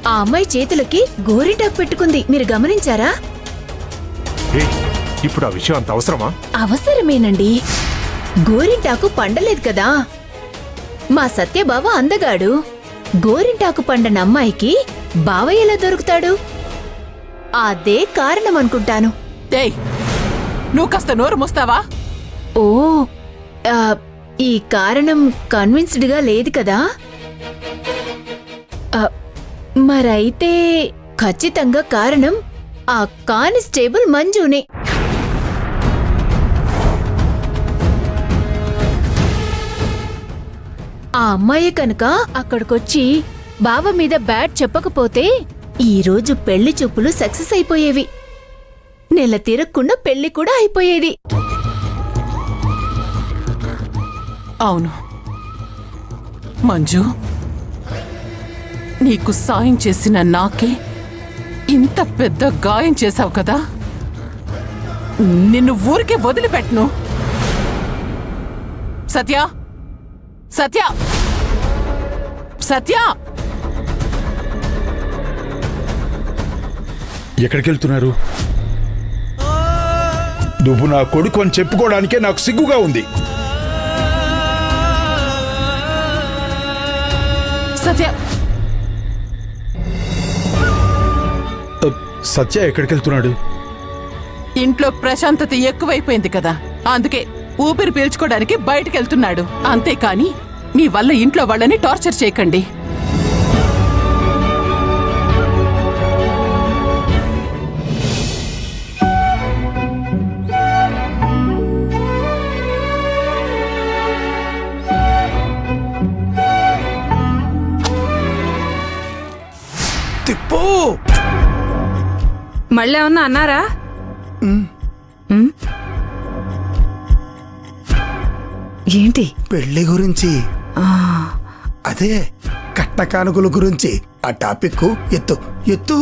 ఆ అమ్మాయి చేతులకి గోరింటాకు పెట్టుకుంది, మీరు గమనించారా? ఇప్పుడు ఆ విషయం అంత అవసరమా? అవసరమేనండి. గోరింటాకు పండలేదు కదా. మా సత్యబావ అందగాడు. గోరింటాకు పండన అమ్మాయికి బావ ఎలా దొరుకుతాడు? అదే కారణం అనుకుంటాను. నువ్వు కాస్త నోరు మూస్తావా? ఓ, ఈ కారణం కన్విన్స్డ్ గా లేదు కదా. మరైతే ఖచ్చితంగా కారణం ఆ కానిస్టేబుల్ మంజునే. ఆ అమ్మాయి కనుక అక్కడికొచ్చి బావ మీద బ్యాట్ చెప్పకపోతే ఈరోజు పెళ్లి చూపులు సక్సెస్ అయిపోయేవి. నెల తిరగకుండా పెళ్లి కూడా అయిపోయేది. అవును మంజు, నీకు సాయం చేసిన నాకే ఇంత పెద్ద గాయం చేశావు కదా. నిన్ను ఊరికే వదిలిపెట్టను. సత్య, సత్య, సత్య! ఎక్కడికెళ్తున్నారు? నువ్వు నా కొడుకు అని చెప్పుకోవడానికే నాకు సిగ్గుగా ఉంది. సత్య, సత్య ఎక్కడికెళ్తున్నాడు? ఇంట్లో ప్రశాంతత ఎక్కువైపోయింది కదా, అందుకే ఊపిరి పీల్చుకోవడానికి బయటకెళ్తున్నాడు. అంతేకాని మీ వల్ల ఇంట్లో వాళ్ళని టార్చర్ చేయకండి. తిప్పు. మళ్ళీ ఏమన్నా అన్నారా? ఏంటి? పెళ్లి గురించి, అదే కట్న కానుకల గురించి. ఆ టాపిక్ ఎత్తు ఎత్తు.